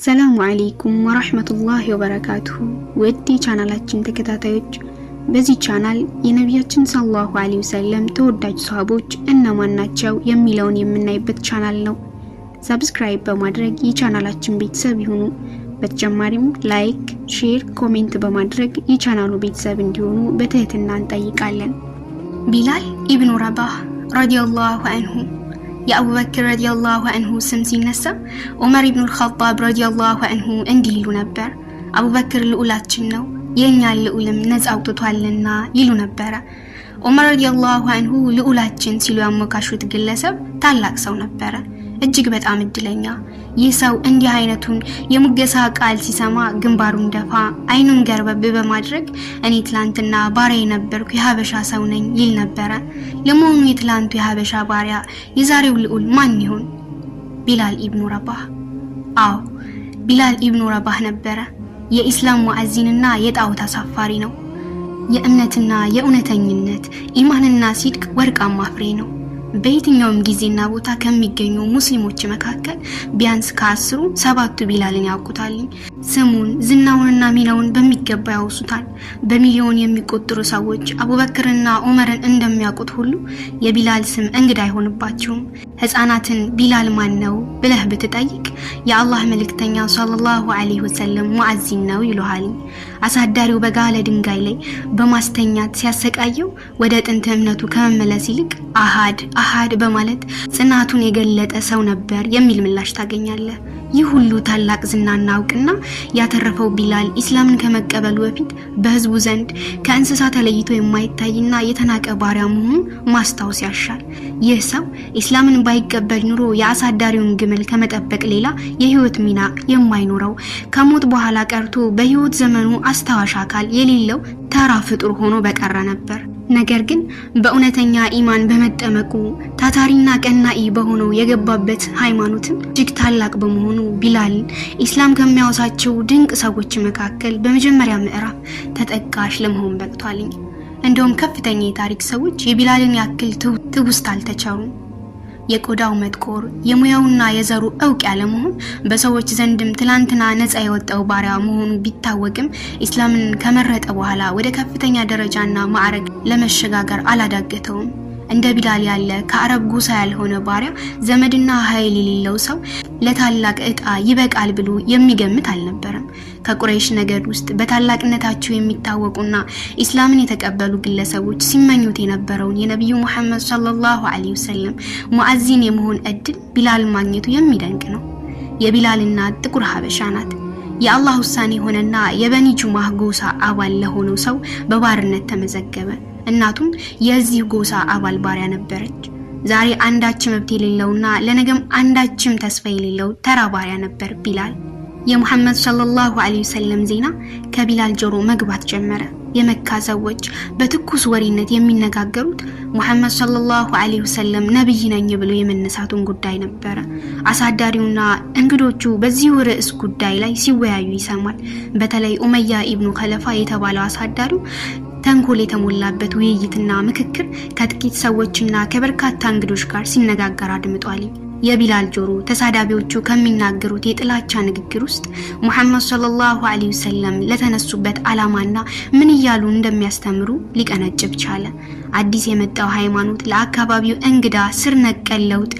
አሰላሙ አለይኩም ወራህመቱላሂ ወበረካቱሁ። ወዲ ቻናላችን ተከታታዮች በዚህ ቻናል የነቢያችን ሰለላሁ ዐለይሂ ወሰለም ተወዳጅ ሷሃቦች እነማን ናቸው የሚለውን የምናይበት ቻናል ነው። ሰብስክራይብ በማድረግ የቻናላችን ቤተሰብ ይሁኑ። በተጨማሪም ላይክ፣ ሼር፣ ኮሜንት በማድረግ የቻናሉ ቤተሰብ እንዲሆኑ በትህትና እንጠይቃለን። ቢላል ኢብኑ ረባህ ረዲየላሁ ዐንሁ የአቡበክር ረዲየላሁ ዐንሁ ስም ሲነሳ ዑመር ኢብኑ አልኸጣብ ረዲየላሁ ዐንሁ እንዲህ ይሉ ነበር፣ አቡበክር ልዑላችን ነው የኛን ልዑልም ነፃ አውጥቷልና ይሉ ነበር። ዑመር ረዲየላሁ ዐንሁ ልዑላችን ሲሉ ያሞካሹት ግለሰብ ታላቅ ሰው ነበር፣ እጅግ በጣም እድለኛ። ይህ ሰው እንዲህ አይነቱን የሙገሳ ቃል ሲሰማ ግንባሩን ደፋ፣ አይኑን ገርበብ በማድረግ እኔ ትላንትና ባሪያ የነበርኩ የሀበሻ ሰው ነኝ ይል ነበር። ለመሆኑ የትላንቱ የሀበሻ ባሪያ የዛሬው ልዑል ማን ይሆን? ቢላል ኢብኑ ረባህ። አዎ ቢላል ኢብኑ ረባህ ነበር። የኢስላም ሙአዚንና የጣዖት አሳፋሪ ነው። የእምነትና የእውነተኝነት ኢማንና ሲድቅ ወርቃማ ፍሬ ነው። በየትኛውም ጊዜና ቦታ ከሚገኙ ሙስሊሞች መካከል ቢያንስ ከ10 7ቱ ቢላልን ያውቁታል። ስሙን ዝናውንና ሚናውን በሚገባ ያውሱታል። በሚሊዮን የሚቆጠሩ ሰዎች አቡበክርና ዑመርን እንደሚያውቁት ሁሉ የቢላል ስም እንግዳ አይሆንባቸውም። ህፃናትን ቢላል ማን ነው ብለህ ብትጠይቅ የአላህ መልእክተኛ ሰለላሁ ዐለይሂ ወሰለም ሙአዚን ነው ይሉሃል። አሳዳሪው በጋለ ድንጋይ ላይ በማስተኛት ሲያሰቃየው ወደ ጥንት እምነቱ ከመመለስ ይልቅ አሃድ በማለት ጽናቱን የገለጠ ሰው ነበር የሚል ምላሽ ታገኛለህ። ይህ ሁሉ ታላቅ ዝናና እውቅና ያተረፈው ቢላል ኢስላምን ከመቀበሉ በፊት በህዝቡ ዘንድ ከእንስሳ ተለይቶ የማይታይና የተናቀ ባሪያ መሆኑን ማስታወስ ያሻል። ይህ ሰው ኢስላምን ባይቀበል ኑሮ የአሳዳሪውን ግመል ከመጠበቅ ሌላ የህይወት ሚና የማይኖረው፣ ከሞት በኋላ ቀርቶ በህይወት ዘመኑ አስታዋሽ አካል የሌለው ተራ ፍጡር ሆኖ በቀረ ነበር። ነገር ግን በእውነተኛ ኢማን በመጠመቁ ታታሪና ቀናኢ በሆነው የገባበት ሃይማኖትም እጅግ ታላቅ በመሆኑ ቢላል ኢስላም ከሚያወሳቸው ድንቅ ሰዎች መካከል በመጀመሪያ ምዕራፍ ተጠቃሽ ለመሆን በቅቷል። እንደውም ከፍተኛ የታሪክ ሰዎች የቢላልን ያክል ትውስት አልተቻሉም። የቆዳው መጥቆር የሙያውና የዘሩ እውቅ ያለመሆን በሰዎች ዘንድም ትላንትና ነፃ የወጣው ባሪያ መሆኑ ቢታወቅም ኢስላምን ከመረጠ በኋላ ወደ ከፍተኛ ደረጃና ማዕረግ ለመሸጋገር አላዳገተውም። እንደ ቢላል ያለ ከአረብ ጎሳ ያልሆነ ባሪያ ዘመድና ኃይል የሌለው ሰው ለታላቅ ዕጣ ይበቃል ብሎ የሚገምት አልነበረም። ከቁረይሽ ነገድ ውስጥ በታላቅነታቸው የሚታወቁና ኢስላምን የተቀበሉ ግለሰቦች ሲመኙት የነበረውን የነብዩ መሐመድ ሰለላሁ ዐለይሂ ወሰለም ሙአዚን የመሆን እድል ቢላል ማግኘቱ የሚደንቅ ነው። የቢላል እናት ጥቁር ሀበሻ ናት። የአላህ ውሳኔ ሆነና የበኒ ጁማህ ጎሳ አባል ለሆነው ሰው በባርነት ተመዘገበ። እናቱም የዚህ ጎሳ አባል ባሪያ ነበረች። ዛሬ አንዳችም መብት የሌለውና ለነገም አንዳችም ተስፋ የሌለው ተራ ባሪያ ነበር ቢላል። የሙሐመድ ሰለላሁ ዐለይሂ ወሰለም ዜና ከቢላል ጆሮ መግባት ጀመረ። የመካ ሰዎች በትኩስ ወሬነት የሚነጋገሩት ሙሐመድ ሰለላሁ ዐለይሂ ወሰለም ነብይ ነኝ ብሎ የመነሳቱን ጉዳይ ነበር። አሳዳሪውና እንግዶቹ በዚህ ርዕስ ጉዳይ ላይ ሲወያዩ ይሰማል። በተለይ ኡመያ ኢብኑ ኸለፋ የተባለው አሳዳሪው ተንኮል የተሞላበት ውይይትና ምክክር ከጥቂት ሰዎችና ከበርካታ እንግዶች ጋር ሲነጋገር አድምጧል። የቢላል ጆሮ ተሳዳቢዎቹ ከሚናገሩት የጥላቻ ንግግር ውስጥ ሙሐመድ ሰለላሁ ዐለይሂ ወሰለም ለተነሱበት ዓላማና ምን እያሉ እንደሚያስተምሩ ሊቀነጭብ ቻለ። አዲስ የመጣው ሃይማኖት ለአካባቢው እንግዳ ስር ነቀል ለውጥ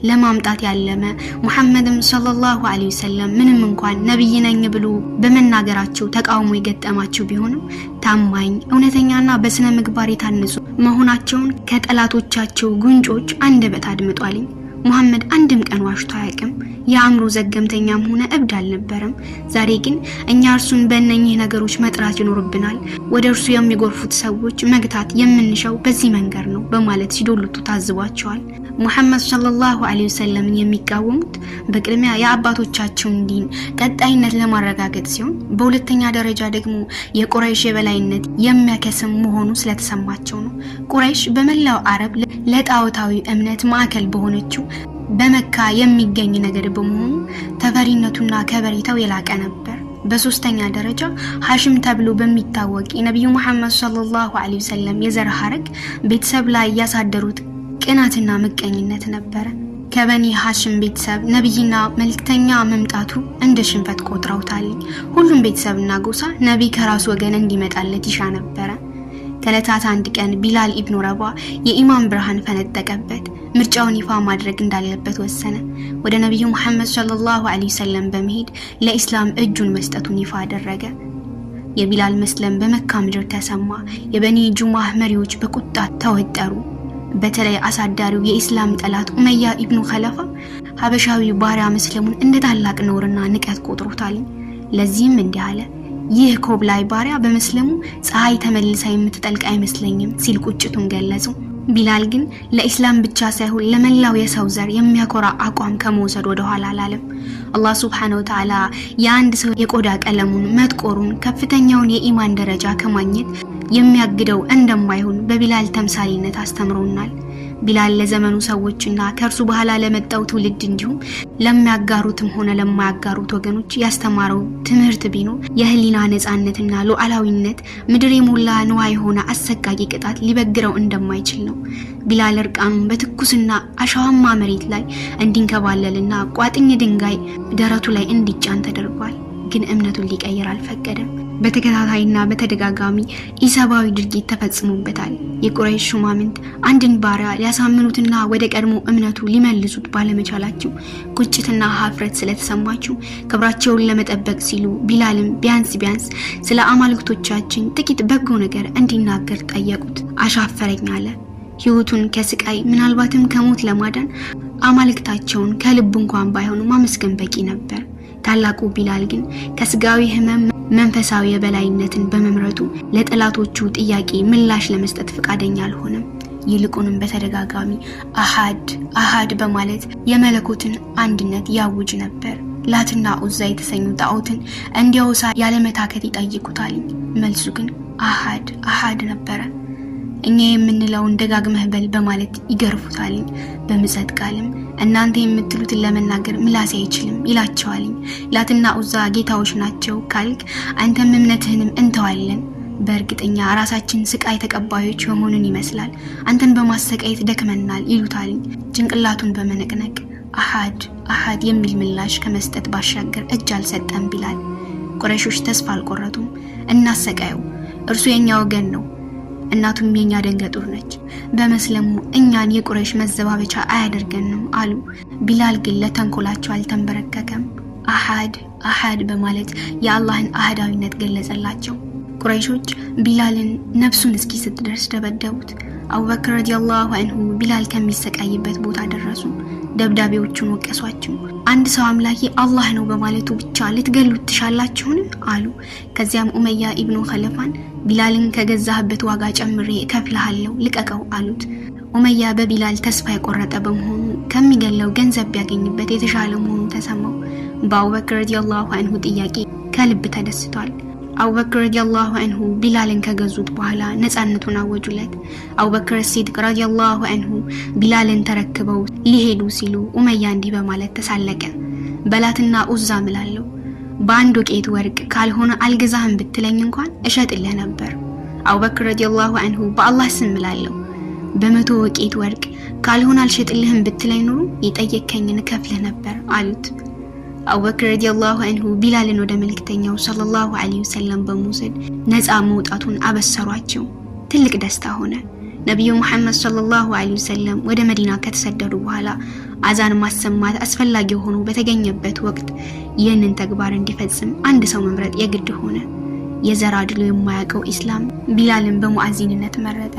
ለማምጣት ያለመ፣ ሙሐመድም ሰለላሁ ዐለይሂ ወሰለም ምንም እንኳን ነብይ ነኝ ብሎ በመናገራቸው ተቃውሞ የገጠማቸው ቢሆንም ታማኝ፣ እውነተኛና በስነ ምግባር የታነጹ መሆናቸውን ከጠላቶቻቸው ጉንጮች አንደበት አድምጧል። ሙሐመድ አንድም ቀን ዋሽቶ አያውቅም። የአእምሮ ዘገምተኛም ሆነ እብድ አልነበረም። ዛሬ ግን እኛ እርሱን በእነኚህ ነገሮች መጥራት ይኖርብናል። ወደ እርሱ የሚጎርፉት ሰዎች መግታት የምንሻው በዚህ መንገድ ነው በማለት ሲዶልቱ ታዝቧቸዋል። ሙሐመድ ሰለላሁ ዐለይሂ ወሰለም የሚቃወሙት በቅድሚያ የአባቶቻቸውን ዲን ቀጣይነት ለማረጋገጥ ሲሆን፣ በሁለተኛ ደረጃ ደግሞ የቁረይሽ የበላይነት የሚያከስም መሆኑ ስለተሰማቸው ነው። ቁረይሽ በመላው አረብ ለጣዖታዊ እምነት ማዕከል በሆነችው በመካ የሚገኝ ነገድ በመሆኑ ተፈሪነቱና ከበሬታው የላቀ ነበር። በሶስተኛ ደረጃ ሐሽም ተብሎ በሚታወቅ የነብዩ መሐመድ ሰለላሁ ዐለይሂ ወሰለም የዘር ሐረግ ቤተሰብ ላይ ያሳደሩት ቅናትና ምቀኝነት ነበር። ከበኒ ሐሽም ቤተሰብ ነብይና መልእክተኛ መምጣቱ እንደ ሽንፈት ቆጥረውታል። ሁሉም ቤተሰብና ጎሳ ነብይ ከራሱ ወገን እንዲመጣለት ይሻ ነበር። ከዕለታት አንድ ቀን ቢላል ኢብኑ ረባህ የኢማን ብርሃን ፈነጠቀበት። ምርጫውን ይፋ ማድረግ እንዳለበት ወሰነ። ወደ ነብዩ መሐመድ ሰለላሁ ዐለይሂ ወሰለም በመሄድ ለኢስላም እጁን መስጠቱን ይፋ አደረገ። የቢላል መስለም በመካ ምድር ተሰማ። የበኒ ጁማህ መሪዎች በቁጣ ተወጠሩ። በተለይ አሳዳሪው የኢስላም ጠላት ኡመያ ኢብኑ ኸለፋ ሀበሻዊ ባሪያ መስለሙን እንደ ታላቅ ነውርና ንቀት ቆጥሮታል። ለዚህም እንዲህ አለ: ይህ ኮብላይ ባሪያ በመስለሙ ፀሐይ ተመልሳ የምትጠልቅ አይመስለኝም ሲል ቁጭቱን ገለጸ። ቢላል ግን ለኢስላም ብቻ ሳይሆን ለመላው የሰው ዘር የሚያኮራ አቋም ከመውሰድ ወደ ኋላ አላለም። አላህ ሱብሓነሁ ወተዓላ የአንድ ሰው የቆዳ ቀለሙን መጥቆሩን ከፍተኛውን የኢማን ደረጃ ከማግኘት የሚያግደው እንደማይሆን በቢላል ተምሳሌነት አስተምሮናል። ቢላል ለዘመኑ ሰዎችና ከርሱ በኋላ ለመጣው ትውልድ እንዲሁም ለሚያጋሩትም ሆነ ለማያጋሩት ወገኖች ያስተማረው ትምህርት ቢኖር የህሊና ነፃነትና ሉዓላዊነት ምድር የሞላ ንዋይ የሆነ አሰቃቂ ቅጣት ሊበግረው እንደማይችል ነው። ቢላል እርቃኑን በትኩስና አሸዋማ መሬት ላይ እንዲንከባለልና ቋጥኝ ድንጋይ ደረቱ ላይ እንዲጫን ተደርጓል። ግን እምነቱን ሊቀይር አልፈቀደም። በተከታታይና በተደጋጋሚ ኢሰባዊ ድርጊት ተፈጽሞበታል። የቁረይሽ ሹማምንት አንድን ባሪያ ሊያሳምኑትና ወደ ቀድሞ እምነቱ ሊመልሱት ባለመቻላቸው ቁጭትና ሀፍረት ስለተሰማቸው ክብራቸውን ለመጠበቅ ሲሉ ቢላልም ቢያንስ ስለ አማልክቶቻችን ጥቂት በጎ ነገር እንዲናገር ጠየቁት። አሻፈረኝ አለ። ህይወቱን ከስቃይ ምናልባትም ከሞት ለማዳን አማልክታቸውን ከልብ እንኳን ባይሆኑ ማመስገን በቂ ነበር። ታላቁ ቢላል ግን ከስጋዊ ህመም መንፈሳዊ የበላይነትን በመምረጡ ለጠላቶቹ ጥያቄ ምላሽ ለመስጠት ፈቃደኛ አልሆነም። ይልቁንም በተደጋጋሚ አሃድ በማለት የመለኮትን አንድነት ያውጅ ነበር። ላትና ኡዛ የተሰኙ ጣዖትን እንዲያውሳ ያለመታከት ይጠይቁታል። መልሱ ግን አሃድ ነበረ። እኛ የምንለውን ደጋግመህ በል በማለት ይገርፉታል። በምጸት ቃልም እናንተ የምትሉትን ለመናገር ምላስ አይችልም ይላቸዋል። ላትና ኡዛ ጌታዎች ናቸው ካልክ አንተም እምነትህንም እንተዋለን። በእርግጠኛ ራሳችን ስቃይ ተቀባዮች የሆኑን ይመስላል። አንተን በማሰቃየት ደክመናል ይሉታል። ጭንቅላቱን በመነቅነቅ አሃድ የሚል ምላሽ ከመስጠት ባሻገር እጅ አልሰጠም ቢላል። ቁረይሾች ተስፋ አልቆረጡም። እናሰቃየው፣ እርሱ የኛ ወገን ነው፣ እናቱም የኛ ደንገጡር ነች፣ በመስለሙ እኛን የቁረይሽ መዘባበቻ አያደርገንም አሉ። ቢላል ግን ለተንኮላቸው አልተንበረከከም። አሃድ በማለት የአላህን አህዳዊነት ገለጸላቸው። ቁረይሾች ቢላልን ነፍሱን እስኪ ስትደርስ ደበደቡት። አቡበክር ረዲየላሁ ዐንሁ ቢላል ከሚሰቃይበት ቦታ ደረሱ። ደብዳቤዎቹን ወቀሷቸው። አንድ ሰው አምላኬ አላህ ነው በማለቱ ብቻ ልትገሉት ትሻላችሁን አሉ። ከዚያም ኡመያ ኢብኑ ኸለፋን ቢላልን ከገዛህበት ዋጋ ጨምሬ እከፍልሃለሁ ልቀቀው አሉት። ኡመያ በቢላል ተስፋ የቆረጠ በመሆኑ ከሚገለው ገንዘብ ቢያገኝበት የተሻለ መሆኑ ተሰማው። በአቡበክር ረዲየላሁ ዐንሁ ጥያቄ ከልብ ተደስቷል። አቡበክር ረዲየላሁ ዐንሁ ቢላልን ከገዙት በኋላ ነፃነቱን አወጁለት። አቡበክር ሲዲቅ ረዲየላሁ ዐንሁ ቢላልን ተረክበው ሊሄዱ ሲሉ ኡመያ እንዲህ በማለት ተሳለቀ። በላትና ኡዛ ምላለው በአንድ ወቄት ወርቅ ካልሆነ አልገዛህም ብትለኝ እንኳን እሸጥልህ ነበር። አቡበክር ረዲየላሁ ዐንሁ በአላህ ስም ምላለው በመቶ ወቄት ወርቅ ካልሆነ አልሸጥልህም ብትለኝ ኑሩ የጠየከኝን ከፍልህ ነበር አሉት። አቡበክር ረዲየላሁ ዐንሁ ቢላልን ወደ መልእክተኛው ሰለላሁ ዐለይሂ ወሰለም በመውሰድ ነፃ መውጣቱን አበሰሯቸው። ትልቅ ደስታ ሆነ። ነብዩ መሐመድ ሰለላሁ ዐለይሂ ወሰለም ወደ መዲና ከተሰደዱ በኋላ አዛን ማሰማት አስፈላጊ ሆኖ በተገኘበት ወቅት ይህንን ተግባር እንዲፈጽም አንድ ሰው መምረጥ የግድ ሆነ። የዘር አድሎ የማያውቀው ኢስላም ቢላልን በሙአዚንነት መረጠ።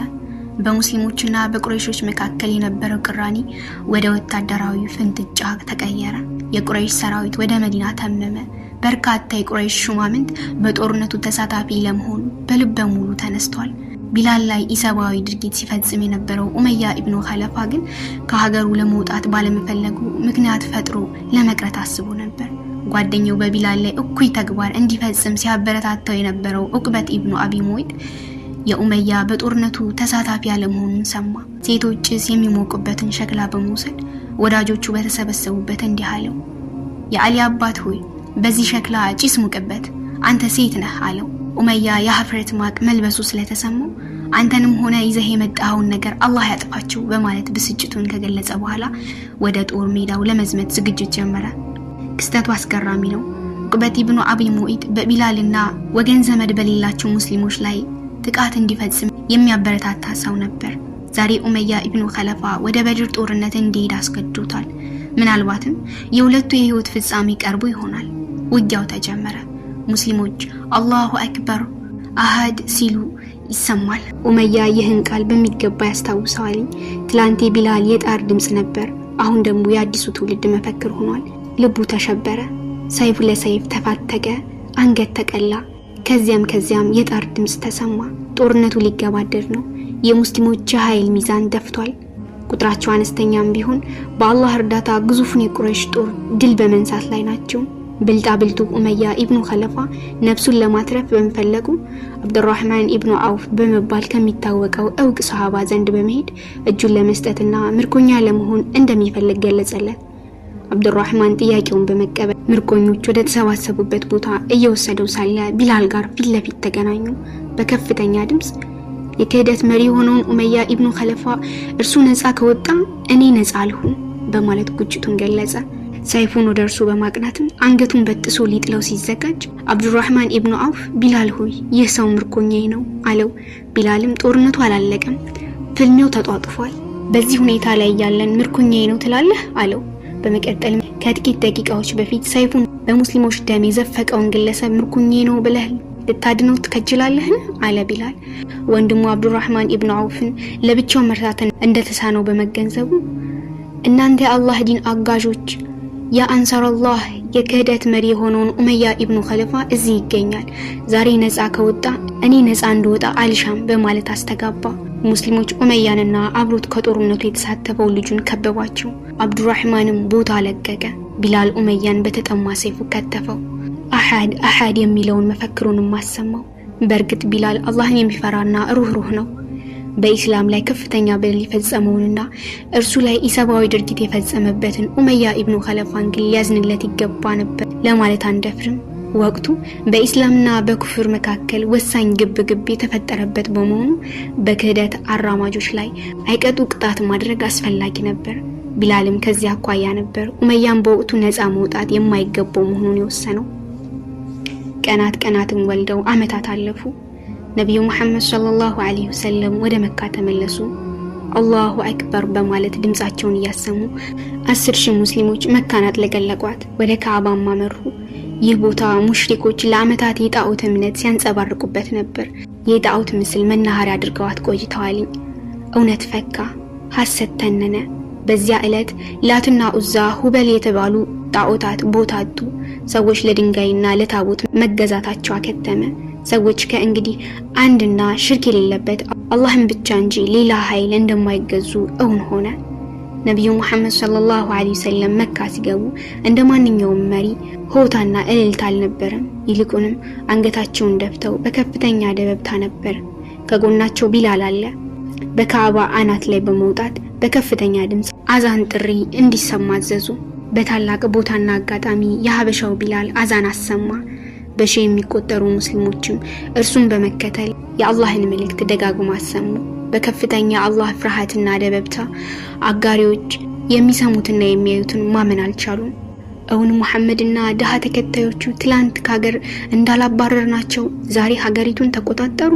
በሙስሊሞችና በቁረይሾች መካከል የነበረው ቅራኔ ወደ ወታደራዊ ፍንጥጫ ተቀየረ። የቁረይሽ ሰራዊት ወደ መዲና ተመመ። በርካታ የቁረይሽ ሹማምንት በጦርነቱ ተሳታፊ ለመሆን በልበ ሙሉ ተነስቷል። ቢላል ላይ ኢሰባዊ ድርጊት ሲፈጽም የነበረው ኡመያ ኢብኑ ኸለፋ ግን ከሀገሩ ለመውጣት ባለመፈለጉ ምክንያት ፈጥሮ ለመቅረት አስቦ ነበር። ጓደኛው በቢላል ላይ እኩይ ተግባር እንዲፈጽም ሲያበረታታው የነበረው ዑቅበት ኢብኑ አቢ ሙይጥ የኡመያ በጦርነቱ ተሳታፊ ያለመሆኑን ሰማ። ሴቶች ጭስ የሚሞቁበትን ሸክላ በመውሰድ ወዳጆቹ በተሰበሰቡበት እንዲህ አለው፣ የአሊ አባት ሆይ በዚህ ሸክላ ጭስ ሙቅበት፣ አንተ ሴት ነህ አለው። ኡመያ የሀፍረት ማቅ መልበሱ ስለተሰማው አንተንም ሆነ ይዘህ የመጣውን ነገር አላህ ያጥፋቸው በማለት ብስጭቱን ከገለጸ በኋላ ወደ ጦር ሜዳው ለመዝመት ዝግጅት ጀመረ። ክስተቱ አስገራሚ ነው። ዑቅበት ኢብኑ አቢ ሙኢት በቢላልና ወገን ዘመድ በሌላቸው ሙስሊሞች ላይ ጥቃት እንዲፈጽም የሚያበረታታ ሰው ነበር። ዛሬ ኡመያ ኢብኑ ኸለፋ ወደ በድር ጦርነት እንዲሄድ አስገድዶታል። ምናልባትም የሁለቱ የህይወት ፍጻሜ ቀርቦ ይሆናል። ውጊያው ተጀመረ። ሙስሊሞች አላሁ አክበር አሃድ ሲሉ ይሰማል። ኡመያ ይህን ቃል በሚገባ ያስታውሰዋል። ትላንቴ ቢላል የጣር ድምጽ ነበር፣ አሁን ደግሞ የአዲሱ ትውልድ መፈክር ሆኗል። ልቡ ተሸበረ። ሰይፉ ለሰይፍ ተፋተገ፣ አንገት ተቀላ። ከዚያም የጣር ድምጽ ተሰማ። ጦርነቱ ሊገባደድ ነው። የሙስሊሞች ኃይል ሚዛን ደፍቷል። ቁጥራቸው አነስተኛም ቢሆን በአላህ እርዳታ ግዙፉን የቁረይሽ ጦር ድል በመንሳት ላይ ናቸው። ብልጣብልጡ ኡመያ ኢብኑ ኸለፋ ነፍሱን ለማትረፍ በመፈለጉ አብዱራህማን ኢብኑ አውፍ በመባል ከሚታወቀው እውቅ ሰሃባ ዘንድ በመሄድ እጁን ለመስጠትና ምርኮኛ ለመሆን እንደሚፈልግ ገለጸለት። አብዱራህማን ጥያቄውን በመቀበል ምርኮኞች ወደ ተሰባሰቡበት ቦታ እየወሰደው ሳለ ቢላል ጋር ፊት ለፊት ተገናኙ። በከፍተኛ ድምጽ የክህደት መሪ የሆነውን ኡመያ ኢብኑ ኸለፋ እርሱ ነፃ ከወጣ እኔ ነፃ አልሁን በማለት ቁጭቱን ገለጸ። ሰይፉን ወደ እርሱ በማቅናትም አንገቱን በጥሶ ሊጥለው ሲዘጋጅ አብዱራህማን ኢብኑ አውፍ ቢላል ሆይ ይህ ሰው ምርኮኛዬ ነው አለው። ቢላልም ጦርነቱ አላለቀም፣ ፍልሚያው ተጧጡፏል። በዚህ ሁኔታ ላይ ያለን ምርኮኛዬ ነው ትላለህ አለው። በመቀጠልም ከጥቂት ደቂቃዎች በፊት ሰይፉን በሙስሊሞች ደም የዘፈቀውን ግለሰብ ምርኮኛዬ ነው ብለህ ልታድነው ትከጅላለህን አለ ቢላል። ወንድሙ አብዱራህማን ኢብኑ አውፍን ለብቻው መርታትን እንደተሳነው በመገንዘቡ እናንተ የአላህ ዲን አጋዦች የአንሳር አላህ የክህደት መሪ የሆነውን ኡመያ ኢብኑ ኸለፋ እዚህ ይገኛል። ዛሬ ነፃ ከወጣ እኔ ነፃ እንደወጣ አልሻም በማለት አስተጋባ። ሙስሊሞች ኡመያንና አብሮት ከጦርነቱ የተሳተፈው ልጁን ከበቧቸው። አብዱራህማንም ቦታ ለቀቀ። ቢላል ኡመያን በተጠማ ሰይፉ ከተፈው። አሐድ የሚለውን መፈክሩን ማሰማው። በእርግጥ ቢላል አላህን የሚፈራና ሩህሩህ ነው። በኢስላም ላይ ከፍተኛ በደል የፈጸመውንና እርሱ ላይ ኢሰባዊ ድርጊት የፈጸመበትን ኡመያ ኢብኑ ኸለፋን ግን ሊያዝንለት ይገባ ነበር ለማለት አንደፍርም። ወቅቱ በኢስላምና በኩፍር መካከል ወሳኝ ግብግብ የተፈጠረበት በመሆኑ በክህደት አራማጆች ላይ አይቀጡ ቅጣት ማድረግ አስፈላጊ ነበር። ቢላልም ከዚያ አኳያ ነበር ኡመያን በወቅቱ ነፃ መውጣት የማይገባው መሆኑን የወሰነው። ቀናትን ወልደው አመታት አለፉ። ነብዩ መሐመድ ሰለላሁ ዐለይሂ ወሰለም ወደ መካ ተመለሱ። አላሁ አክበር በማለት ድምጻቸውን እያሰሙ 10,000 ሙስሊሞች መካን አጥለቀለቋት። ወደ ካዕባ አመሩ። ይህ ቦታ ሙሽሪኮች ለአመታት የጣዖት እምነት ሲያንጸባርቁበት ነበር። የጣዖት ምስል መናኸሪያ አድርገዋት ቆይተዋል። እውነት ፈካ፣ ሐሰት ተነነ። በዚያ ዕለት ላትና ኡዛ ሁበል የተባሉ ጣዖታት ቦታ አጡ። ሰዎች ለድንጋይና ለታቦት መገዛታቸው አከተመ። ሰዎች ከእንግዲህ አንድና ሽርክ የሌለበት አላህን ብቻ እንጂ ሌላ ኃይል እንደማይገዙ እውን ሆነ። ነብዩ መሐመድ ሰለላሁ ዐለይሂ ወሰለም መካ ሲገቡ እንደማንኛውም መሪ ሆታና እልልታ አልነበረም። ይልቁንም አንገታቸውን ደፍተው በከፍተኛ ደበብታ ነበር። ከጎናቸው ቢላል አለ። በካዕባ አናት ላይ በመውጣት በከፍተኛ ድምጽ አዛን ጥሪ እንዲሰማ አዘዙ። በታላቅ ቦታና አጋጣሚ የሀበሻው ቢላል አዛን አሰማ። በሺህ የሚቆጠሩ ሙስሊሞችም እርሱን በመከተል የአላህን መልእክት ደጋግሞ አሰሙ። በከፍተኛ አላህ ፍርሃትና ደበብታ አጋሪዎች የሚሰሙትና የሚያዩትን ማመን አልቻሉም። እውን ሙሐመድና ደሃ ተከታዮቹ ትላንት ከሀገር እንዳላባረርናቸው ዛሬ ሀገሪቱን ተቆጣጠሩ?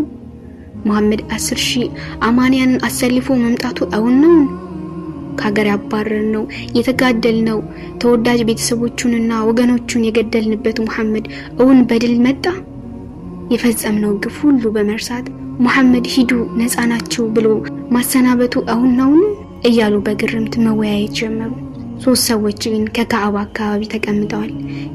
ሙሐመድ 10,000 አማንያን አሰልፎ መምጣቱ እውን ነው? ከሀገር ያባረርነው የተጋደልነው ተወዳጅ ቤተሰቦቹንና ወገኖቹን የገደልንበት ሙሐመድ እውን በድል መጣ? የፈጸምነው ግፍ ሁሉ በመርሳት ሙሐመድ ሂዱ ነፃ ናቸው ብሎ ማሰናበቱ እውን ነው እያሉ በግርምት መወያየት ጀመሩ። 3 ሰዎች ግን ከካዕባ አካባቢ ተቀምጠዋል።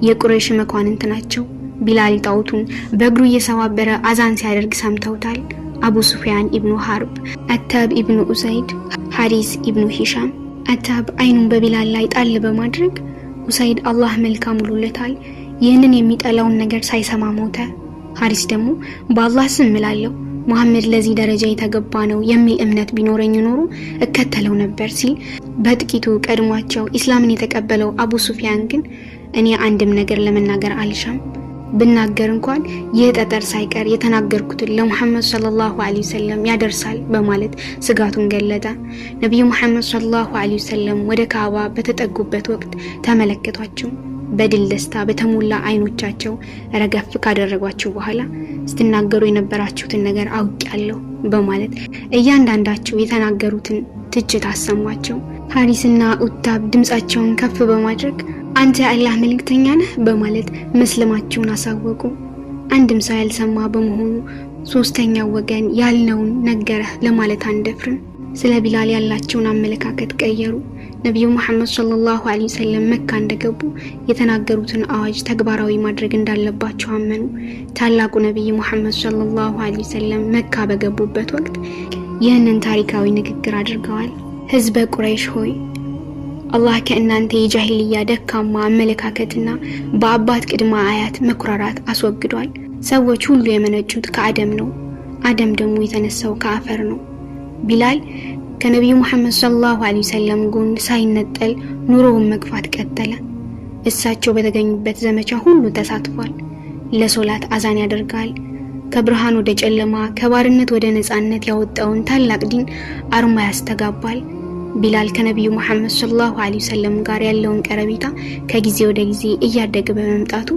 የቁረይሽ መኳንንት ናቸው። ቢላል ጣዖቱን በእግሩ እየሰባበረ አዛን ሲያደርግ ሰምተውታል። አቡ ሱፊያን ኢብኑ ሐርብ፣ አታብ ኢብኑ ኡሰይድ፣ ሐሪስ ኢብኑ ሂሻም። አታብ አይኑን በቢላል ላይ ጣል በማድረግ ኡሰይድ አላህ መልካም ውሎለታል፣ ይህንን የሚጠላውን ነገር ሳይሰማ ሞተ። ሐሪስ ደግሞ በአላህ ስም እላለሁ ሙሐመድ ለዚህ ደረጃ የተገባ ነው የሚል እምነት ቢኖረኝ ኖሮ እከተለው ነበር ሲል በጥቂቱ ቀድሟቸው ኢስላምን የተቀበለው አቡ ሱፊያን ግን እኔ አንድም ነገር ለመናገር አልሻም፣ ብናገር እንኳን የጠጠር ሳይቀር የተናገርኩትን ለሙሐመድ ሰለላሁ ዐለይሂ ወሰለም ያደርሳል በማለት ስጋቱን ገለጸ። ነብዩ ሙሐመድ ሰለላሁ ዐለይሂ ወሰለም ወደ ካዕባ በተጠጉበት ወቅት ተመለከቷቸው። በድል ደስታ በተሞላ አይኖቻቸው ረገፍ ካደረጓቸው በኋላ ስትናገሩ የነበራችሁትን ነገር አውቃለሁ በማለት እያንዳንዳቸው የተናገሩትን ትችት አሰሟቸው። ሐሪስና ኡታብ ድምጻቸውን ከፍ በማድረግ አንተ የአላህ መልእክተኛ ነህ በማለት መስለማቸውን አሳወቁ። አንድም ሰው ያልሰማ በመሆኑ ሶስተኛው ወገን ያልነውን ነገረህ ለማለት አንደፍርም። ስለ ቢላል ያላቸውን አመለካከት ቀየሩ። ነብዩ መሐመድ ሰለላሁ ዐለይሂ ወሰለም መካ እንደገቡ የተናገሩትን አዋጅ ተግባራዊ ማድረግ እንዳለባቸው አመኑ። ታላቁ ነብዩ መሐመድ ሰለላሁ ዐለይሂ ወሰለም መካ በገቡበት ወቅት ይህንን ታሪካዊ ንግግር አድርገዋል። ህዝበ ቁረይሽ ሆይ አላህ ከእናንተ የጃሂልያ ደካማ አመለካከትና በአባት ቅድመ አያት መኩራራት አስወግዷል። ሰዎች ሁሉ የመነጩት ከአደም ነው፣ አደም ደግሞ የተነሳው ከአፈር ነው። ቢላል ከነብዩ መሐመድ ሰለላሁ ዐለይሂ ወሰለም ጎን ሳይነጠል ኑሮውን መግፋት ቀጠለ። እሳቸው በተገኙበት ዘመቻ ሁሉ ተሳትፏል። ለሶላት አዛን ያደርጋል። ከብርሃን ወደ ጨለማ ከባርነት ወደ ነጻነት ያወጣውን ታላቅ ዲን አርማ ያስተጋባል። ቢላል ከነብዩ መሐመድ ሰለላሁ ዐለይሂ ወሰለም ጋር ያለውን ቀረቤታ ከጊዜ ወደ ጊዜ እያደገ በመምጣቱ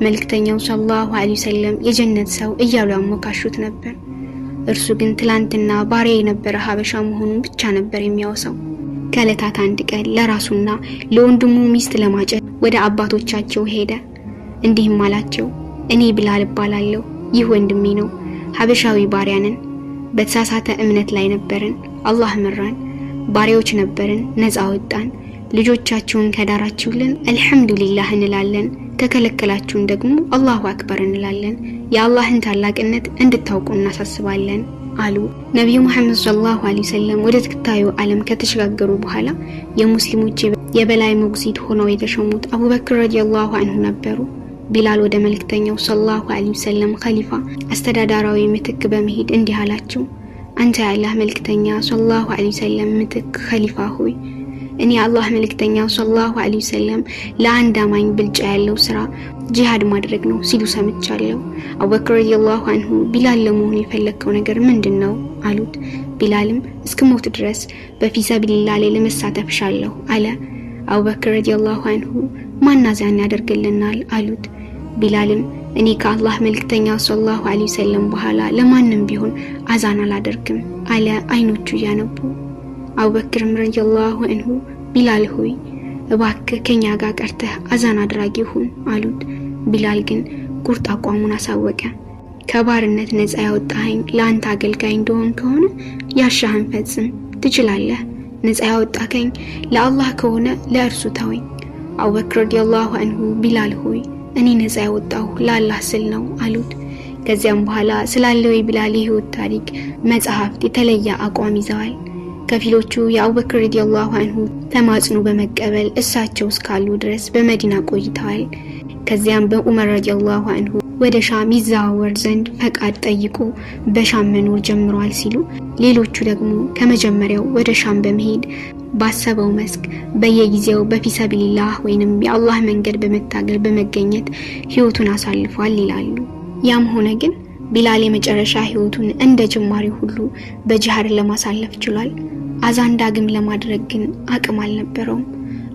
መልእክተኛው ሰለላሁ ዐለይሂ ወሰለም የጀነት ሰው እያሉ ያሞካሹት ነበር። እርሱ ግን ትላንትና ባሪያ የነበረ ሀበሻ መሆኑን ብቻ ነበር የሚያወሳው። ከዕለታት አንድ ቀን ለራሱና ለወንድሙ ሚስት ለማጨት ወደ አባቶቻቸው ሄደ። እንዲህም አላቸው፣ እኔ ቢላል እባላለሁ፣ ይህ ወንድሜ ነው። ሀበሻዊ ባሪያ ነን። በተሳሳተ እምነት ላይ ነበርን፣ አላህ መራን። ባሪያዎች ነበርን፣ ነፃ ወጣን። ልጆቻችሁን ከዳራችሁልን አልহামዱሊላህ እንላለን፣ ከከለከላችሁን ደግሞ አላሁ አክበር እንላለን። የአላህን ታላቅነት እንድታውቁ እናሳስባለን አሉ። ነብዩ መሐመድ ሰለላሁ ዐለይሂ ወሰለም ወደ ተከታዩ ዓለም ከተሸጋገሩ በኋላ የሙስሊሞች የበላይ ሞግዚት ሆነው የተሾሙት አቡበክር ረዲየላሁ ዐንሁ ነበሩ። ቢላል ወደ መልእክተኛው ሰለላሁ ዐለይሂ ወሰለም ኸሊፋ አስተዳዳራዊ ምትክ በመሄድ እንዲህ አላቸው፣ አንተ የአላህ መልእክተኛ ሰለላሁ ዐለይሂ ወሰለም ምትክ ኸሊፋ ሆይ እኔ አላህ መልእክተኛው ሰለላሁ ዐለይሂ ወሰለም ለአንድ አማኝ ብልጫ ያለው ስራ ጂሃድ ማድረግ ነው ሲሉ ሰምቻለሁ። አቡበክር ረዲየላሁ ዐንሁ ቢላል ለመሆን የፈለከው ነገር ምንድነው አሉት። ቢላልም እስከሞት ድረስ በፊሰቢልላህ ላይ ለመሳተፍ ሻለሁ አለ። አቡበክር ረዲየላሁ ዐንሁ ማናዛን ያደርግልናል አሉት። ቢላልም እኔ ከአላህ መልእክተኛው ሰለላሁ ዐለይሂ ወሰለም በኋላ ለማንም ቢሆን አዛን አላደርግም አለ አይኖቹ ያነቡ። አቡበክር ረዲየላሁ ዐንሁ ቢላል ሆይ እባክህ ከኛ ጋር ቀርተህ አዛን አድራጊ ሁን አሉት። ቢላል ግን ቁርጥ አቋሙን አሳወቀ። ከባርነት ነፃ ያወጣኸኝ ለአንተ አገልጋይ እንደሆን ከሆነ ያሻህን ፈጽም ትችላለህ። ነፃ ያወጣከኝ ለአላህ ከሆነ ለእርሱ ተወኝ። አቡበክር ረዲየላሁ ዐንሁ ቢላል ሆይ እኔ ነፃ ያወጣሁ ለአላህ ስል ነው አሉት። ከዚያም በኋላ ስላለው የቢላል የህይወት ታሪክ መጽሐፍት የተለየ አቋም ይዘዋል። ከፊሎቹ የአቡበክር ረዲየላሁ ዐንሁ ተማጽኖ በመቀበል እሳቸው እስካሉ ድረስ በመዲና ቆይተዋል። ከዚያም በዑመር ረዲየላሁ ዐንሁ ወደ ሻም ይዘዋወር ዘንድ ፈቃድ ጠይቆ በሻም መኖር ጀምሯል ሲሉ፣ ሌሎቹ ደግሞ ከመጀመሪያው ወደ ሻም በመሄድ ባሰበው መስክ በየጊዜው በፊሰቢልላህ ወይንም የአላህ መንገድ በመታገል በመገኘት ህይወቱን አሳልፏል ይላሉ። ያም ሆነ ግን ቢላል የመጨረሻ ህይወቱን እንደ ጅማሬ ሁሉ በጂሃድ ለማሳለፍ ችሏል። አዛን ዳግም ለማድረግ ግን አቅም አልነበረውም።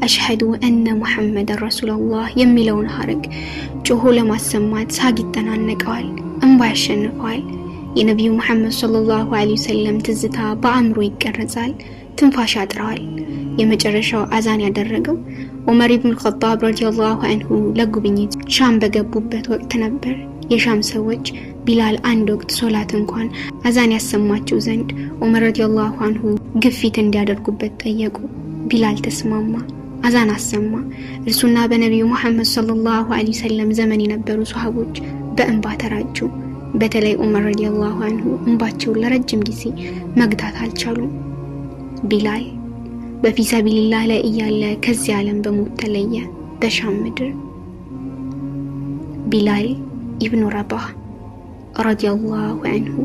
አሽሀዱ አነ ሙሐመድ ረሱላላህ የሚለውን ሐረግ ጮሆ ለማሰማት ሳግ ይተናነቀዋል፣ እንባ ያሸንፈዋል። የነብዩ መሐመድ ሰለላሁ ዐለይሂ ወሰለም ትዝታ በአእምሮ ይቀረጻል፣ ትንፋሽ ያጥረዋል። የመጨረሻው አዛን ያደረገው ዑመር ኢብኑ ኸጣብ ረዲየላሁ ዐንሁ ለጉብኝት ሻም በገቡበት ወቅት ነበር። የሻም ሰዎች ቢላል አንድ ወቅት ሶላት እንኳን አዛን ያሰማቸው ዘንድ ዑመር ረዲየላሁ ዐንሁ ግፊት እንዲያደርጉበት ጠየቁ። ቢላል ተስማማ፣ አዛን አሰማ። እርሱና በነብዩ መሐመድ ሰለላሁ ዐለይሂ ወሰለም ዘመን የነበሩ ሱሐቦች በእንባ ተራጩ። በተለይ ዑመር ረዲየላሁ ዐንሁ እንባቸውን ለረጅም ጊዜ መግታት አልቻሉም። ቢላል በፊሰቢልላህ ላይ እያለ ከዚህ ዓለም በሞት ተለየ በሻም ምድር። ቢላል ኢብኑ ረባህ ረዲየላሁ ዐንሁ